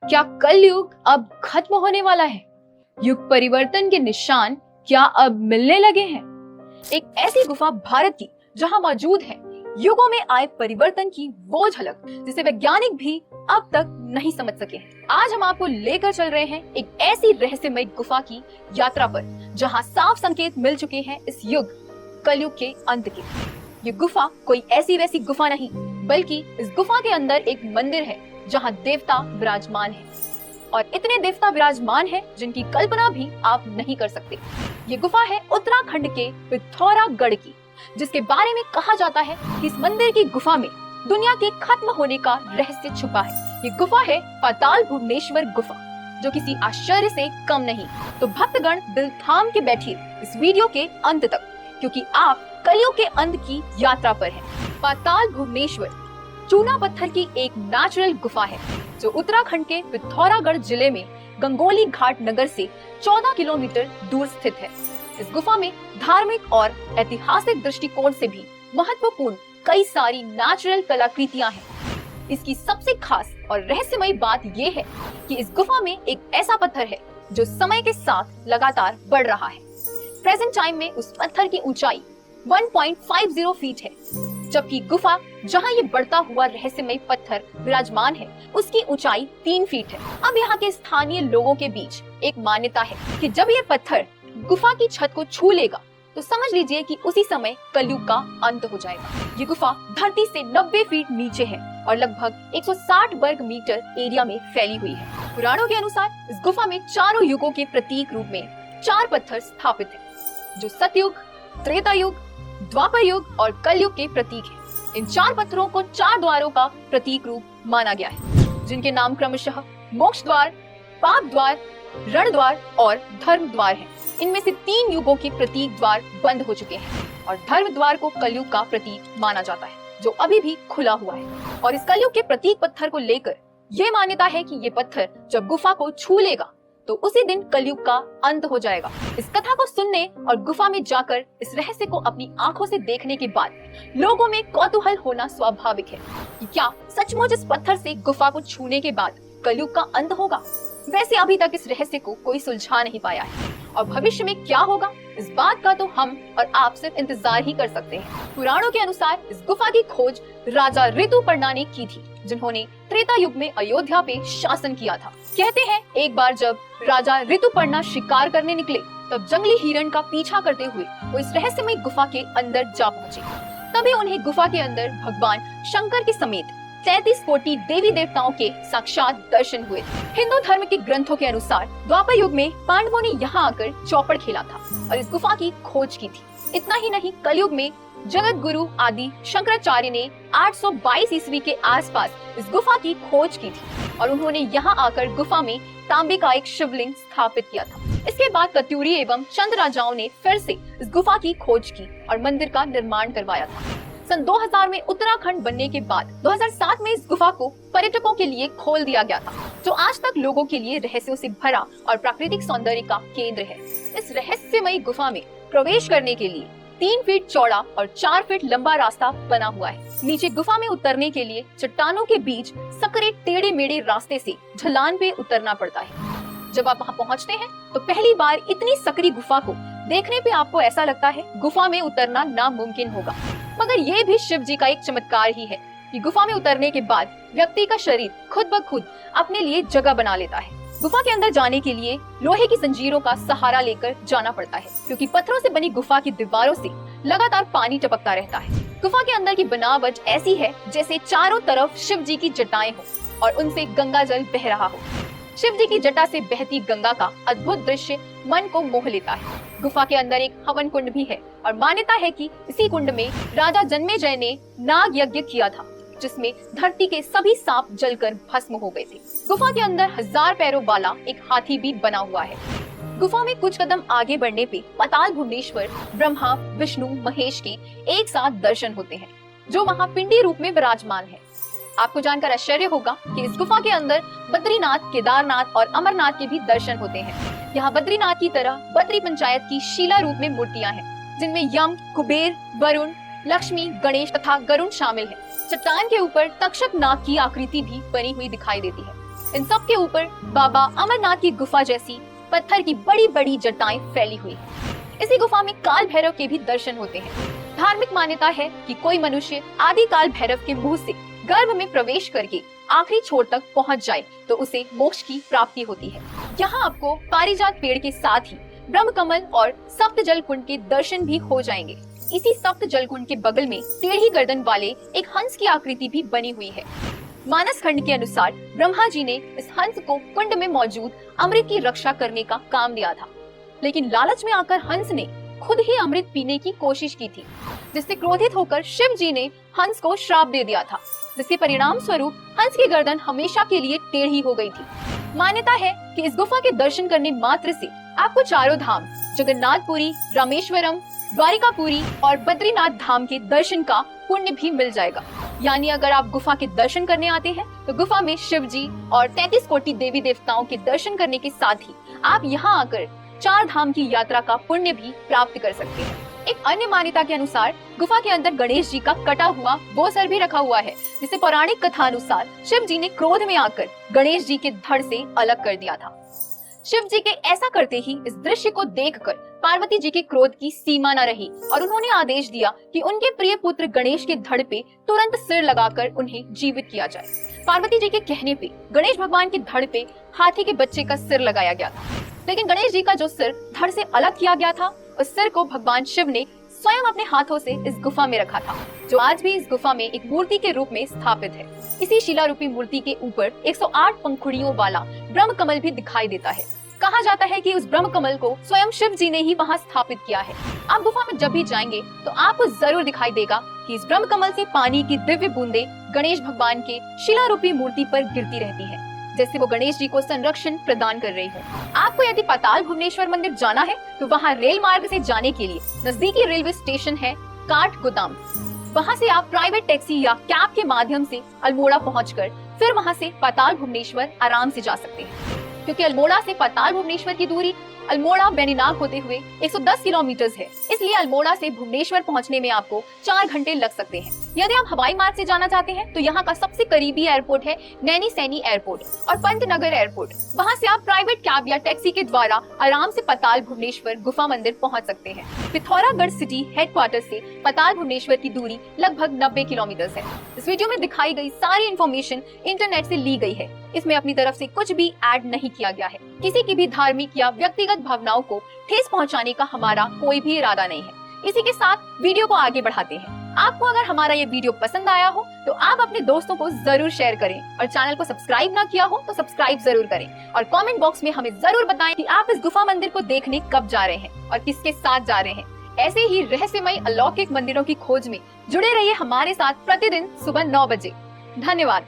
क्या कलयुग अब खत्म होने वाला है? युग परिवर्तन के निशान क्या अब मिलने लगे हैं? एक ऐसी गुफा भारत की जहां मौजूद है युगों में आए परिवर्तन की वो झलक जिसे वैज्ञानिक भी अब तक नहीं समझ सके हैं। आज हम आपको लेकर चल रहे हैं एक ऐसी रहस्यमय गुफा की यात्रा पर जहां साफ संकेत मिल चुके हैं इस युग कलयुग के अंत के। ये गुफा कोई ऐसी वैसी गुफा नहीं, बल्कि इस गुफा के अंदर एक मंदिर है जहां देवता विराजमान है, और इतने देवता विराजमान हैं जिनकी कल्पना भी आप नहीं कर सकते। ये गुफा है उत्तराखंड के पिथौरागढ़ की, जिसके बारे में कहा जाता है कि इस मंदिर की गुफा में दुनिया के खत्म होने का रहस्य छुपा है। ये गुफा है पाताल भुवनेश्वर गुफा, जो किसी आश्चर्य से कम नहीं। तो भक्तगण दिल थाम के बैठिए इस वीडियो के अंत तक, क्योंकि आप कलयुग के अंत की यात्रा पर हैं। पाताल भुवनेश्वर चूना पत्थर की एक नेचुरल गुफा है जो उत्तराखंड के पिथौरागढ़ जिले में गंगोली घाट नगर से 14 किलोमीटर दूर स्थित है। इस गुफा में धार्मिक और ऐतिहासिक दृष्टिकोण से भी महत्वपूर्ण कई सारी नेचुरल कलाकृतियां हैं। इसकी सबसे खास और रहस्यमय बात यह है कि इस गुफा में एक ऐसा पत्थर है जो समय के साथ लगातार बढ़ रहा है। प्रेजेंट टाइम में उस पत्थर की ऊंचाई 1.50 फीट है, जबकि गुफा जहां ये बढ़ता हुआ रहस्यमय पत्थर विराजमान है उसकी ऊंचाई 3 फीट है। अब यहाँ के स्थानीय लोगों के बीच एक मान्यता है कि जब ये पत्थर गुफा की छत को छू लेगा तो समझ लीजिए कि उसी समय कलयुग का अंत हो जाएगा। ये गुफा धरती से 90 फीट नीचे है और लगभग 160 वर्ग मीटर एरिया में फैली हुई है। पुराणों के अनुसार इस गुफा में चारों युगों के प्रतीक रूप में 4 पत्थर स्थापित है, जो सतयुग, त्रेता युग, द्वापर युग और कलयुग के प्रतीक हैं। इन 4 पत्थरों को 4 द्वारों का प्रतीक रूप माना गया है, जिनके नाम क्रमशः मोक्ष द्वार, पाप द्वार, रण द्वार और धर्म द्वार हैं। इनमें से 3 युगों के प्रतीक द्वार बंद हो चुके हैं और धर्म द्वार को कलयुग का प्रतीक माना जाता है, जो अभी भी खुला हुआ है। और इस कलयुग के प्रतीक पत्थर को लेकर यह मान्यता है कि ये पत्थर जब गुफा को छू लेगा तो उसी दिन कलयुग का अंत हो जाएगा। इस कथा को सुनने और गुफा में जाकर इस रहस्य को अपनी आंखों से देखने के बाद लोगों में कौतूहल होना स्वाभाविक है कि क्या सचमुच इस पत्थर से गुफा को छूने के बाद कलयुग का अंत होगा। वैसे अभी तक इस रहस्य को कोई सुलझा नहीं पाया है, और भविष्य में क्या होगा इस बात का तो हम और आप सिर्फ इंतजार ही कर सकते हैं। पुराणों के अनुसार इस गुफा की खोज राजा ऋतुपर्णा ने की थी, जिन्होंने त्रेता युग में अयोध्या पे शासन किया था। कहते हैं एक बार जब राजा ऋतुपर्णा शिकार करने निकले, तब जंगली हिरण का पीछा करते हुए वो इस रहस्यमय गुफा के अंदर जा पहुंचे। तभी उन्हें गुफा के अंदर भगवान शंकर के समेत 33 कोटि देवी देवताओं के साक्षात दर्शन हुए थे। हिंदू धर्म के ग्रंथों के अनुसार द्वापर युग में पांडवों ने यहाँ आकर चौपड़ खेला था और इस गुफा की खोज की थी। इतना ही नहीं, कलयुग में जगत गुरु आदि शंकराचार्य ने 822 ईस्वी के आसपास इस गुफा की खोज की थी और उन्होंने यहाँ आकर गुफा में तांबे का एक शिवलिंग स्थापित किया था। इसके बाद कत्यूरी एवं चंद राजाओं ने फिर से इस गुफा की खोज की और मंदिर का निर्माण करवाया था। सन 2000 में उत्तराखंड बनने के बाद 2007 में इस गुफा को पर्यटकों के लिए खोल दिया गया था, जो आज तक लोगों के लिए रहस्यों से भरा और प्राकृतिक सौंदर्य का केंद्र है। इस रहस्यमयी गुफा में प्रवेश करने के लिए 3 फीट चौड़ा और 4 फीट लंबा रास्ता बना हुआ है। नीचे गुफा में उतरने के लिए चट्टानों के बीच सकरे टेढ़े मेढ़े रास्ते से ढलान पे उतरना पड़ता है। जब आप वहाँ पहुँचते हैं तो पहली बार इतनी सकरी गुफा को देखने पे आपको ऐसा लगता है गुफा में उतरना नामुमकिन होगा, मगर ये भी शिव जी का एक चमत्कार ही है कि गुफा में उतरने के बाद व्यक्ति का शरीर खुद ब खुद अपने लिए जगह बना लेता है। गुफा के अंदर जाने के लिए लोहे की जंजीरों का सहारा लेकर जाना पड़ता है, क्योंकि पत्थरों से बनी गुफा की दीवारों से लगातार पानी टपकता रहता है। गुफा के अंदर की बनावट ऐसी है जैसे चारों तरफ शिव जी की जटाएं हो और उनसे गंगा जल बह रहा हो। शिव जी की जटा से बहती गंगा का अद्भुत दृश्य मन को मोह लेता है। गुफा के अंदर एक हवन कुंड भी है और मान्यता है कि इसी कुंड में राजा जन्मेजय ने नाग यज्ञ किया था, जिसमें धरती के सभी सांप जलकर भस्म हो गए थे। गुफा के अंदर 1000 पैरों वाला एक हाथी भी बना हुआ है। गुफा में कुछ कदम आगे बढ़ने पे पाताल भुवनेश्वर ब्रह्मा, विष्णु, महेश के एक साथ दर्शन होते हैं, जो वहाँ पिंडी रूप में विराजमान है। आपको जानकर आश्चर्य होगा कि इस गुफा के अंदर बद्रीनाथ, केदारनाथ और अमरनाथ के भी दर्शन होते हैं। यहाँ बद्रीनाथ की तरह बद्री पंचायत की शिला रूप में मूर्तियां हैं, जिनमें यम, कुबेर, वरुण, लक्ष्मी, गणेश तथा गरुण शामिल हैं। चट्टान के ऊपर तक्षक नाग की आकृति भी बनी हुई दिखाई देती है। इन सब के ऊपर बाबा अमरनाथ की गुफा जैसी पत्थर की बड़ी बड़ी जटाएं फैली हुई है। इसी गुफा में काल भैरव के भी दर्शन होते हैं। धार्मिक मान्यता है कि कोई मनुष्य आदि काल भैरव के मुंह से गर्भ में प्रवेश करके आखिरी छोर तक पहुंच जाए तो उसे मोक्ष की प्राप्ति होती है। यहाँ आपको पारिजात पेड़ के साथ ही ब्रह्म कमल और सप्त जल कुंड के दर्शन भी हो जाएंगे। इसी सप्त जल कुंड के बगल में टेढ़ी गर्दन वाले एक हंस की आकृति भी बनी हुई है। मानस खंड के अनुसार ब्रह्मा जी ने इस हंस को कुंड में मौजूद अमृत की रक्षा करने का काम दिया था, लेकिन लालच में आकर हंस ने खुद ही अमृत पीने की कोशिश की थी, जिससे क्रोधित होकर शिव जी ने हंस को श्राप दे दिया था, जिसके परिणाम स्वरूप हंस की गर्दन हमेशा के लिए टेढ़ी हो गई थी। मान्यता है कि इस गुफा के दर्शन करने मात्र से आपको चारों धाम जगन्नाथपुरी, रामेश्वरम, द्वारिकापुरी और बद्रीनाथ धाम के दर्शन का पुण्य भी मिल जाएगा। यानी अगर आप गुफा के दर्शन करने आते हैं तो गुफा में शिव जी और 33 कोटि देवी देवताओं के दर्शन करने के साथ ही आप यहाँ आकर 4 धाम की यात्रा का पुण्य भी प्राप्त कर सकते हैं। एक अन्य मान्यता के अनुसार गुफा के अंदर गणेश जी का कटा हुआ वो सर भी रखा हुआ है, जिसे पौराणिक कथा अनुसार शिव जी ने क्रोध में आकर गणेश जी के धड़ से अलग कर दिया था। शिव जी के ऐसा करते ही इस दृश्य को देखकर पार्वती जी के क्रोध की सीमा न रही और उन्होंने आदेश दिया कि उनके प्रिय पुत्र गणेश के धड़ पे तुरंत सिर लगाकर उन्हें जीवित किया जाए। पार्वती जी के कहने पे गणेश भगवान के धड़ पे हाथी के बच्चे का सिर लगाया गया था, लेकिन गणेश जी का जो सिर धड़ से अलग किया गया था, उस सिर को भगवान शिव ने स्वयं अपने हाथों से इस गुफा में रखा था, जो आज भी इस गुफा में एक मूर्ति के रूप में स्थापित है। इसी शिला रूपी मूर्ति के ऊपर 108 पंखुड़ियों वाला ब्रह्म कमल भी दिखाई देता है। कहा जाता है कि उस ब्रह्म कमल को स्वयं शिव जी ने ही वहाँ स्थापित किया है। आप गुफा में जब भी जाएंगे तो आपको जरूर दिखाई देगा कि इस ब्रह्म कमल से पानी की दिव्य बूंदे गणेश भगवान के शिला रूपी मूर्ति पर गिरती रहती है, जैसे वो गणेश जी को संरक्षण प्रदान कर रही हो। आपको यदि पाताल भुवनेश्वर मंदिर जाना है तो वहाँ रेल मार्ग से जाने के लिए नजदीकी रेलवे स्टेशन है काठ गोदाम। वहाँ से आप प्राइवेट टैक्सी या कैब के माध्यम से अल्मोड़ा पहुँचकर फिर वहाँ से पाताल भुवनेश्वर आराम से जा सकते हैं, क्योंकि अल्मोड़ा से पाताल भुवनेश्वर की दूरी अल्मोड़ा बेनीनाग होते हुए 110 किलोमीटर है। इसलिए अल्मोड़ा से भुवनेश्वर पहुंचने में आपको 4 घंटे लग सकते हैं। यदि आप हवाई मार्ग से जाना चाहते हैं तो यहाँ का सबसे करीबी एयरपोर्ट है नैनी सैनी एयरपोर्ट और पंतनगर एयरपोर्ट। वहाँ से आप प्राइवेट कैब या टैक्सी के द्वारा आराम से पाताल भुवनेश्वर गुफा मंदिर पहुँच सकते हैं। पिथौरागढ़ सिटी हेडक्वार्टर से पाताल भुवनेश्वर की दूरी लगभग 90 किलोमीटर है। इस वीडियो में दिखाई गई सारी इन्फॉर्मेशन इंटरनेट से ली गई है। इसमें अपनी तरफ से कुछ भी ऐड नहीं किया गया है। किसी की भी धार्मिक या व्यक्तिगत भावनाओं को ठेस पहुंचाने का हमारा कोई भी इरादा नहीं है। इसी के साथ वीडियो को आगे बढ़ाते हैं। आपको अगर हमारा ये वीडियो पसंद आया हो तो आप अपने दोस्तों को जरूर शेयर करें और चैनल को सब्सक्राइब ना किया हो तो सब्सक्राइब जरूर करें और कमेंट बॉक्स में हमें जरूर बताएं कि आप इस गुफा मंदिर को देखने कब जा रहे हैं और किसके साथ जा रहे हैं। ऐसे ही रहस्यमय अलौकिक मंदिरों की खोज में जुड़े रहिए हमारे साथ प्रतिदिन सुबह 9 बजे। धन्यवाद।